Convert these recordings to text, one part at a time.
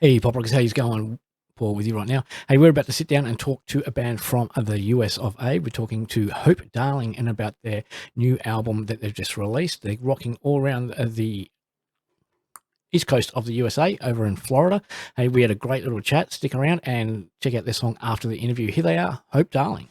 Hey, PopRockers, how's going? Paul with you right now. Hey, we're about to sit down and talk to a band from the US of A. We're talking to Hope Darling and about their new album that they've just released. They're rocking all around the east coast of the USA over in Florida. Hey, we had a great little chat. Stick around and check out their song after the interview. Here they are, Hope Darling.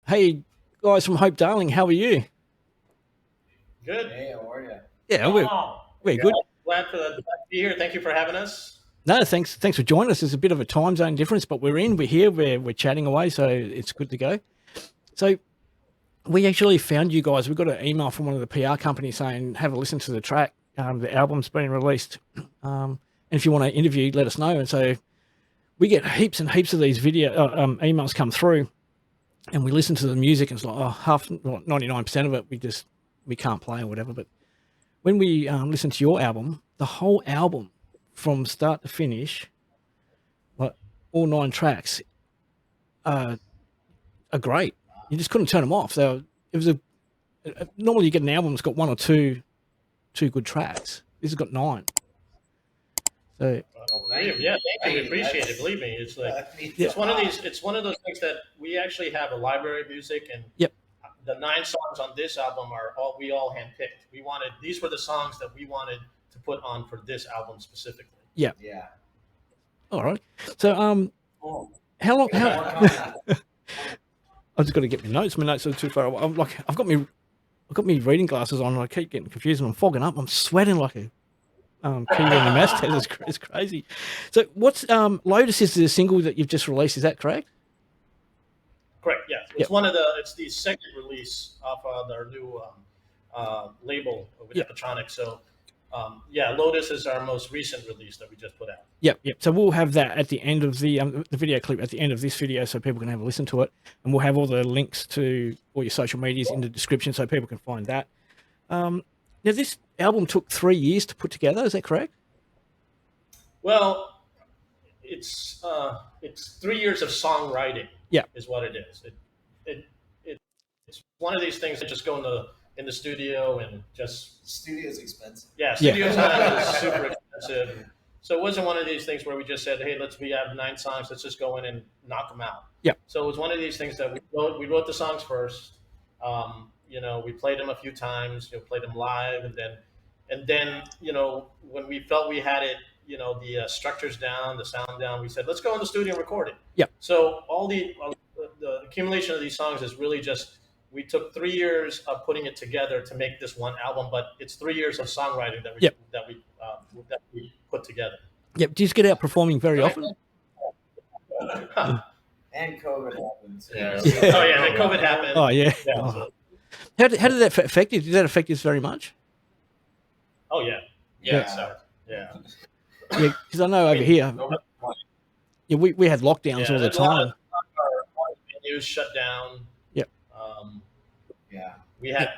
Hey, guys from Hope Darling, how are you? Good. Hey, how are you? Yeah, Oh, we're good. glad to be here. Thank you for having us. No, thanks for joining us. There's a bit of a time zone difference, but we're here, we're chatting away, so it's good to go. So we actually found you guys. We got an email from one of the PR companies saying, have a listen to the track. The album's been released. And if you want to interview, let us know. And so we get heaps and heaps of these emails come through, and we listen to the music, and it's like, 99% of it we can't play or whatever. But when we listen to your album, the whole album from start to finish, like all 9 tracks, are great. You just couldn't turn them off. So it was normally you get an album that's got 1 or 2 good tracks. This has got 9. So Thank you. We appreciate it. Believe me, it's like it's one of these. It's one of those things that we actually have a library of music, and Yep. the 9 songs on this album are all handpicked. These were the songs that we wanted to put on for this album specifically. Yeah. Yeah. All right. So how long? I just got to get my notes. My notes are too far away. I've got me reading glasses on, and I keep getting confused, and I'm fogging up. I'm sweating like a kid on the mass test. It's crazy. So what's Lotus is the single that you've just released? Is that correct? Correct. Yeah, Yep. It's the second release off of their new label with Epitronic. So Lotus is our most recent release that we just put out. Yep. So we'll have that at the end of the video clip at the end of this video, so people can have a listen to it, and we'll have all the links to all your social medias in the description, so people can find that. Now, this album took 3 years to put together. Is that correct? Well, it's 3 years of songwriting. Yeah. Is what it is. It's one of these things that just go in the studio and just Studio's expensive. studio time is super expensive. So it wasn't one of these things where we just said, hey, we have 9 songs, let's just go in and knock them out. Yeah. So it was one of these things that we wrote the songs first. We played them a few times, played them live, and then when we felt we had it, the structures down, the sound down, we said, let's go in the studio and record it. Yeah. So all the accumulation of these songs is really just, we took 3 years of putting it together to make this one album, but it's 3 years of songwriting that we put together. Yep. Do you get out performing very often? And COVID happened. Yeah. Oh yeah, then COVID happened. Oh yeah. So, How did that affect you? Did that affect you very much? oh yeah. Yeah. So, yeah. Yeah, because I know over here, we had lockdowns all the a lot time. of our venues shut down. Yep. Yeah.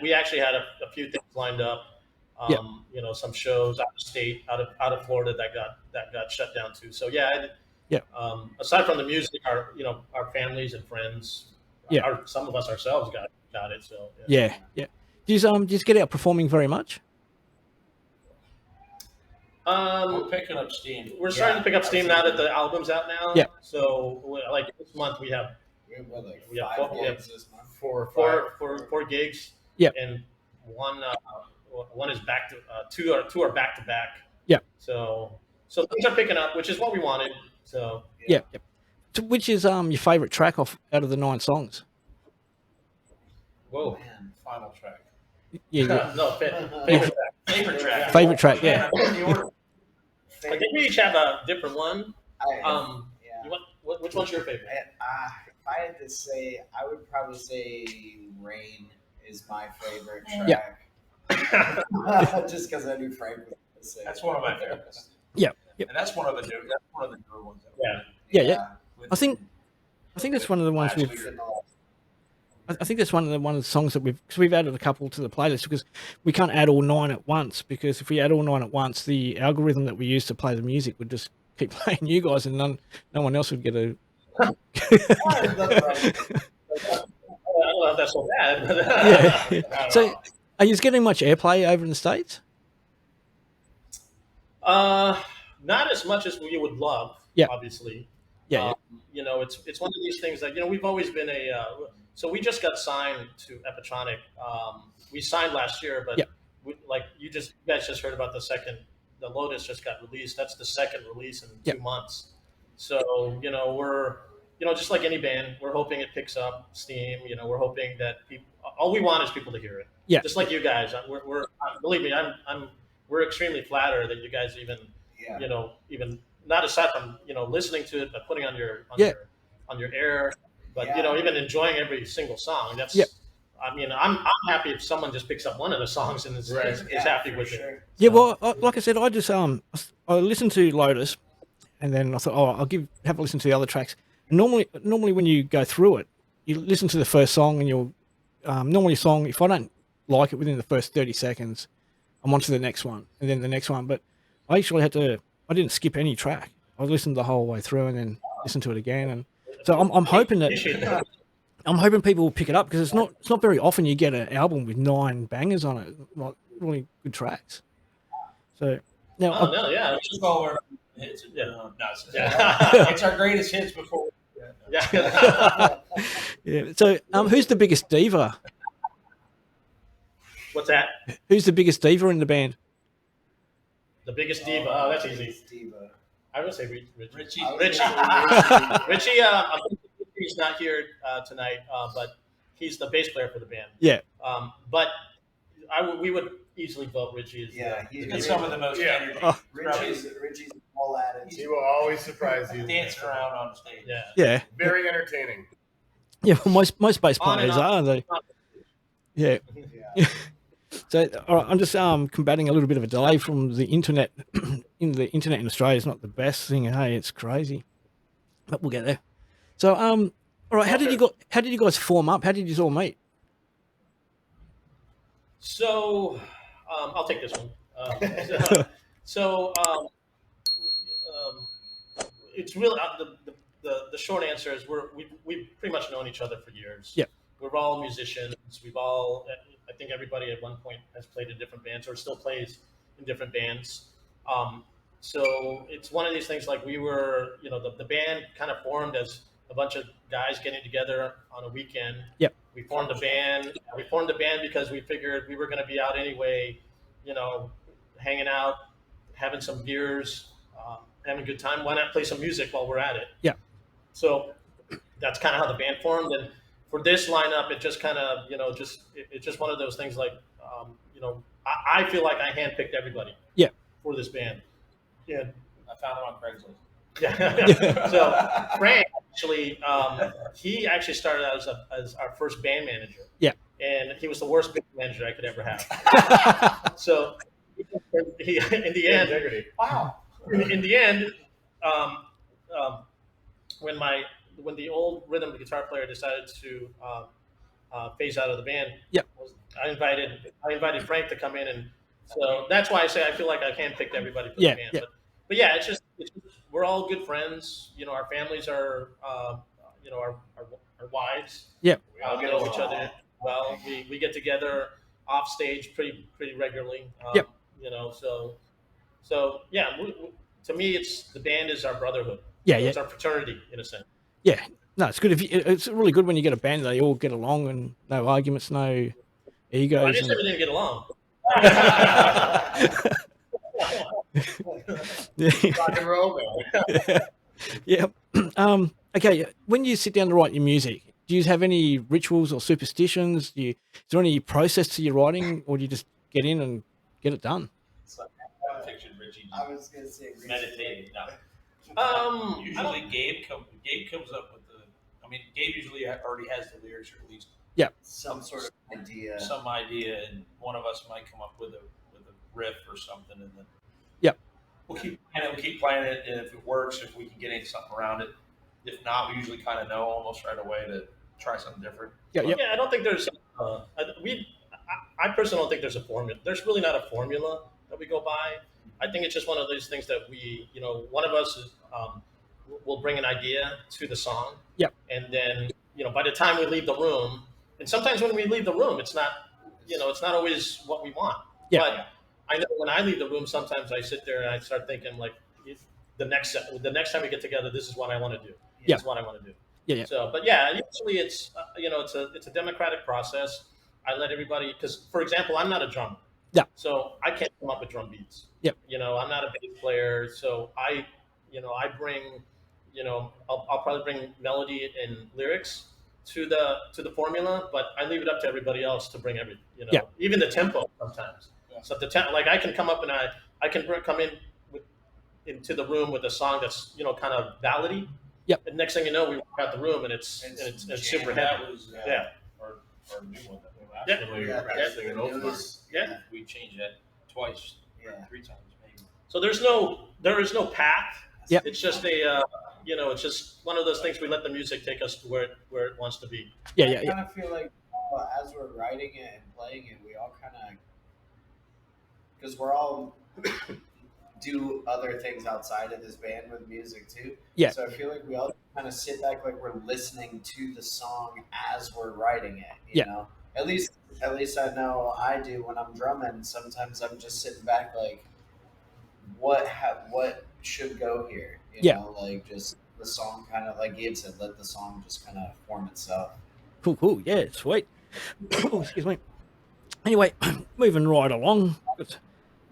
We actually had a few things lined up. Yep. Some shows out of state, out of Florida that got shut down too. So yeah. Yep. Aside from the music, our families and friends, Yeah. some of us ourselves got it. So Yeah. Do you just get out performing very much? We're picking up steam. We're starting to pick up steam now that the album's out now. Yeah. So like this month we have We have what, like We have 5 four- gigs this month? four gigs. Yeah. And one is back to two are back to back. Yeah. So things are picking up, which is what we wanted. So Yeah. So which is your favorite track out of the 9 songs? whoa. Man. Final track. Yeah. No, favorite track. Favorite track. Favorite track. Yeah. I think we each have a different one. Yeah. You want, which one's your favorite? If I had to say, I would probably say Rain is my favorite Yeah. track. Just because I knew Frank was going to say That's it. one of my favorites. Yeah. And that's one of the newer ones. Yeah. Yeah. I think that's one of the ones Last we've. year. I think that's one of the songs that we've added a couple to the playlist, because we can't add all 9 at once, because if we add all 9 at once, the algorithm that we use to play the music would just keep playing you guys, and no one else would get a. I don't know if that's so bad. But Yeah. So, are you getting much airplay over in the States? not as much as we would love. Yeah. Obviously. Yeah. It's one of these things that we've always been so we just got signed to Epitronic. We signed last year, but Yeah. you guys just heard about the Lotus just got released. That's the second release in Yeah. 2 months. So just like any band, we're hoping it picks up steam. We're hoping that people. All we want is people to hear it. Yeah. Just like you guys, believe me, we're extremely flattered that you guys even, even not aside from listening to it, but putting on your air, but even enjoying every single song. That's. Yeah. I mean, I'm happy if someone just picks up one of the songs and is happy with it. Yeah, well, like I said, I just I listened to Lotus, and then I thought, I'll have a listen to the other tracks. And normally when you go through it, you listen to the first song, and you'll normally a song. If I don't like it within the first 30 seconds, I'm on to the next one, and then the next one. But I actually I didn't skip any track. I listened the whole way through, and then listened to it again. And so I'm hoping that. I'm hoping people will pick it up, because it's not very often you get an album with 9 bangers on it, like really good tracks. So now, It's all our hits. It's our greatest hits before. Yeah. So who's the biggest diva? What's that? Who's the biggest diva in the band? The biggest diva. Oh, that's easy. Diva. I would say Richie. Richie. Richie. He's not here tonight, but he's the bass player for the band. Yeah. But we would easily vote Richie as He's some of the most energy. Richie's all attitude. He will always surprise you. Dancing around on stage. Yeah. Very entertaining. Yeah. Well, most bass players are, aren't they? Yeah. So all right, I'm just combating a little bit of a delay from the internet. The internet in Australia is not the best thing. Hey, it's crazy, but we'll get there. So all right, how did you guys form up? How did you all meet? So I'll take this one. It's really the short answer is we've pretty much known each other for years. Yeah. We're all musicians. I think everybody at one point has played in different bands or still plays in different bands. So it's one of these things, like we were, the band kind of formed as a bunch of guys getting together on a weekend. Yep. We formed a band. We formed a band because we figured we were going to be out anyway, hanging out, having some beers, having a good time. Why not play some music while we're at it? Yeah. So that's kind of how the band formed. And for this lineup, it just kind of, it's just one of those things, like, I feel like I handpicked everybody. Yeah. For this band. Yeah. I found him on Craigslist. Yeah. So Frank actually, he actually started out as our first band manager. Yeah. And he was the worst band manager I could ever have. So he, in the end, Wow. in the end, when the old rhythm guitar player decided to phase out of the band, I invited Frank to come in, and so that's why I say I feel like I handpicked everybody for the band. Yeah. But yeah, it's just we're all good friends. Our families are, our wives. Yeah. We all know each other well. We get together off stage pretty regularly. Yep. So yeah, to me, the band is our brotherhood. Yeah, It's our fraternity in a sense. Yeah. No, it's good. It's really good when you get a band that they all get along and no arguments, no egos. I didn't say we didn't get along. Rock and roll, man. Yeah. Okay. When you sit down to write your music, do you have any rituals or superstitions? Is there any process to your writing, or do you just get in and get it done? I pictured Richie I was gonna say meditating. No. Usually Gabe comes up with Gabe usually already has the lyrics, or at least some sort of idea. Some idea, and one of us might come up with a riff or something, and then we'll keep playing it, and if it works, if we can get into something around it. If not, we usually kind of know almost right away to try something different. Yeah, I don't think there's. I personally don't think there's a formula. There's really not a formula that we go by. I think it's just one of those things that we, one of us is, will bring an idea to the song. Yep. And then, by the time we leave the room, and sometimes when we leave the room, it's not, it's not always what we want. Yeah. But I know when I leave the room, sometimes I sit there and I start thinking, like, the next time we get together, this is what I want to do. Yeah. This is what I want to do. Yeah. So, but yeah, usually it's, it's a democratic process. I let everybody, because for example, I'm not a drummer. Yeah. So I can't come up with drum beats. Yep. I'm not a bass player. So I bring, you know, I'll probably bring melody and lyrics to the formula, but I leave it up to everybody else to bring you know, Yeah. even the tempo sometimes. Yeah. So like I can come up and I can come in into the room with a song that's, you know, kind of ballady. Yep. And next thing you know, we walk out the room and it's super heavy. That was Yeah. our new one that we Yeah. Actually, Yeah, practicing an old one. Yeah. we changed that twice, Yeah. 3 times maybe. So there is no path. Yep. It's just a you know, it's just one of those things. We let the music take us to where it wants to be. Yeah, I yeah, yeah. kind of feel like as we're writing it and playing it, we all kind of, because we're all do other things outside of this band with music too. Yeah. So I feel like we all kind of sit back like we're listening to the song as we're writing it. You know, at least I know I do when I'm drumming. Sometimes I'm just sitting back like, what should go here? You know, like just the song kind of, like Gabe said, let the song just kind of form itself. Cool. Yeah, sweet. Oh, excuse me. Anyway, moving right along.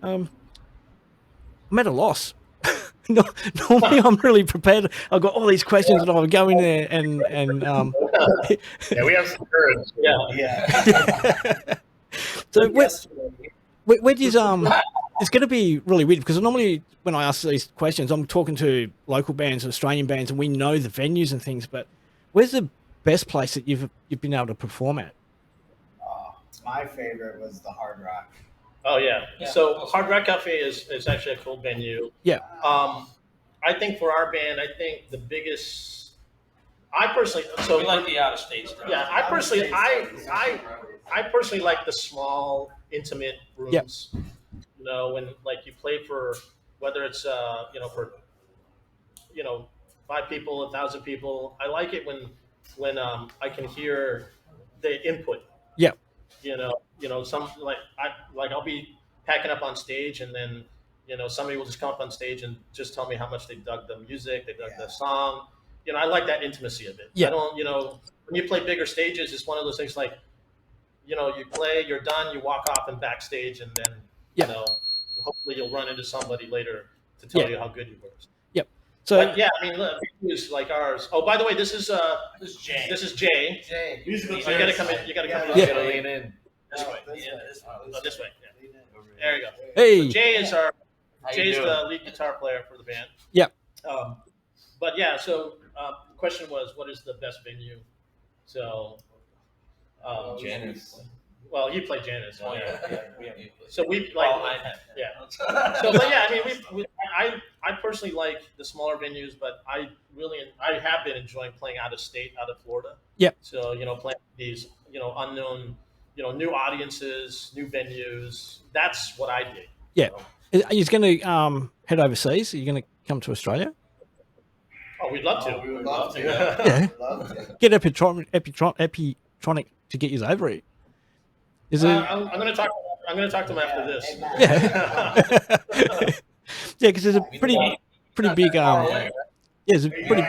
I'm at a loss. Normally, I'm really prepared. I've got all these questions, and I'll go in there and Yeah, we have some courage. Yeah. So where do you it's going to be really weird because normally when I ask these questions, I'm talking to local bands, Australian bands, and we know the venues and things. But where's the best place that you've been able to perform at? My favorite was the Hard Rock. Oh yeah. So Hard Rock Cafe is actually a cool venue. Yeah. I think for our band, I think the biggest. I personally, so we like the out of state stuff. Yeah, I personally like the small, intimate rooms. Yep. You know, when like you play for whether it's you know, for 5 people, 1,000 people. I like it when I can hear the input. Yeah. You know, some I'll be packing up on stage, and then somebody will just come up on stage and just tell me how much they dug the music, they dug the song. You know, I like that intimacy of it. Yeah. I don't, when you play bigger stages, it's one of those things like, you play, you're done, you walk off and backstage, and then, hopefully you'll run into somebody later to tell you how good you were. Yep. So but yeah, I mean, look, venues like ours. Oh, by the way, this is Jay. This is Jay. Jay. You gotta come in. You gotta come in. Yeah. Gotta lean in. This way. Oh, this way. Yeah. There you go. Hey. So Jay is Jay's doing? the lead guitar player for the band. Yep. But yeah, so the question was, what is the best venue? So, Janice. well, you play Janice. Oh, yeah. We have So we like, yeah. So, but yeah, I mean, I personally like the smaller venues, but I have been enjoying playing out of state, out of Florida. Yep. So playing these unknown, new audiences, new venues. That's what I did. Yeah. Are you going to head overseas? Are you going to come to Australia? Oh, we'd love to. We would love to. Yeah. We'd love to. Get Epitronic to get you over it. Is it? I'm going to talk. I'm going to talk to him after this. Yeah. Yeah, because there's a pretty big yeah, there's a pretty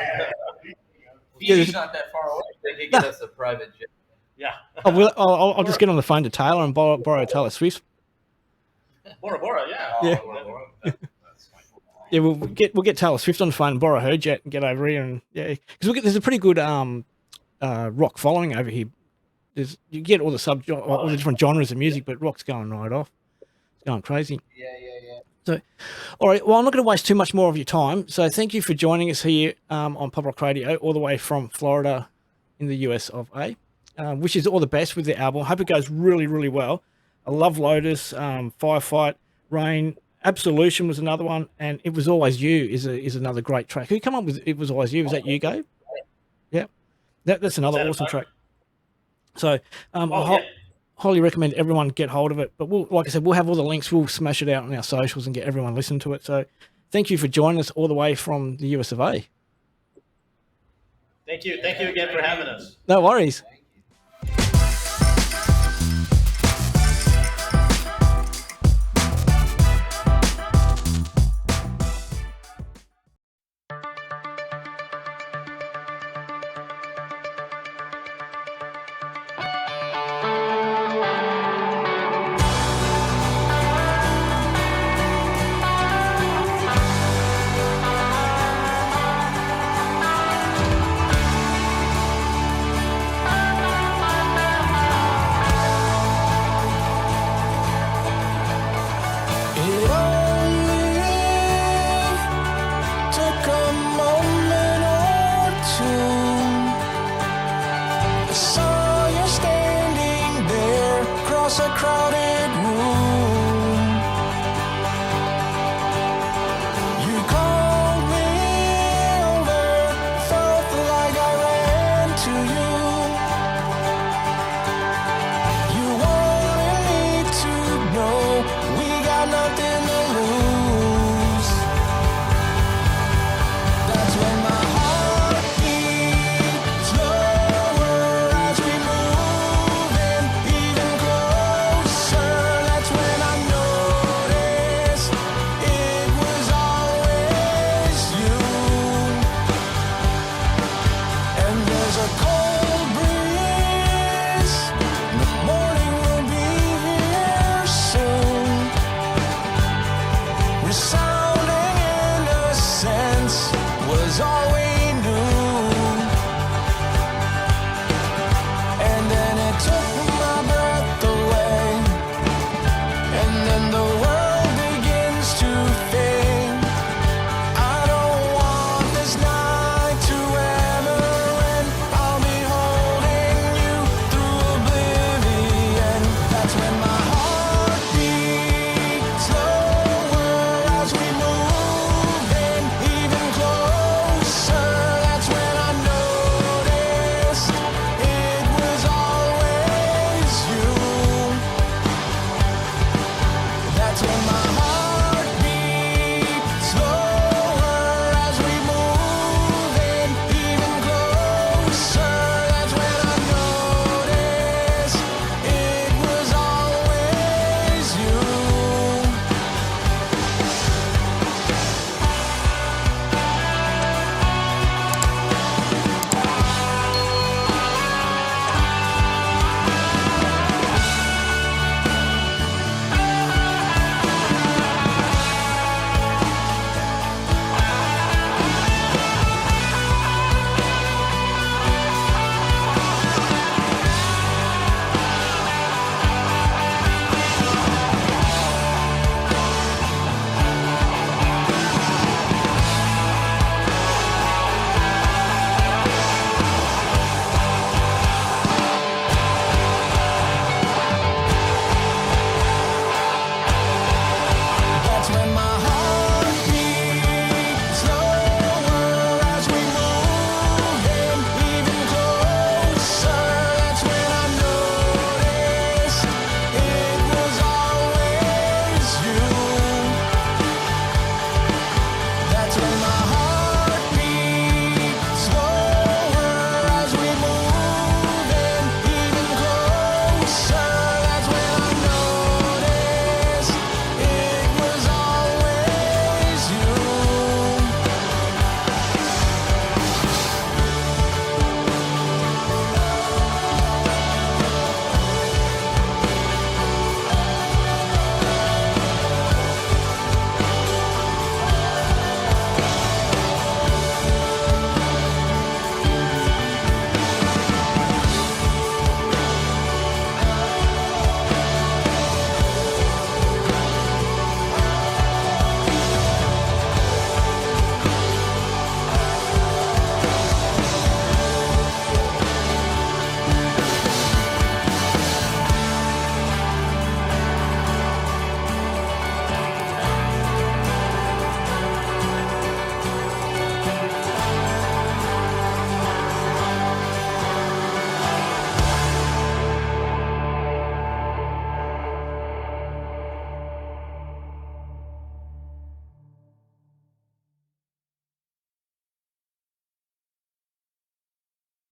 He's not that far away. They could get us a private jet. Yeah. I'll just get on the phone to Taylor and borrow Taylor Swift's. Bora Bora, yeah. Yeah. Yeah, we'll get Taylor Swift on the phone and borrow her jet and get over here, and because there's a pretty good rock following over here. You get all the different genres of music, but rock's going right off. It's going crazy. Yeah. So, all right. Well, I'm not going to waste too much more of your time. So, thank you for joining us here on Pop Rock Radio, all the way from Florida, in the US of A. Wish you all the best with the album. Hope it goes really, really well. I love Lotus, Firefight, Rain, Absolution was another one, and It Was Always You is another great track. Who come up with It Was Always You? Was that you, Gabe? Yeah, that's another awesome track. So, highly recommend everyone get hold of it. But like I said, we'll have all the links. We'll smash it out on our socials and get everyone listening to it. So, thank you for joining us all the way from the US of A. Thank you again for having us. No worries.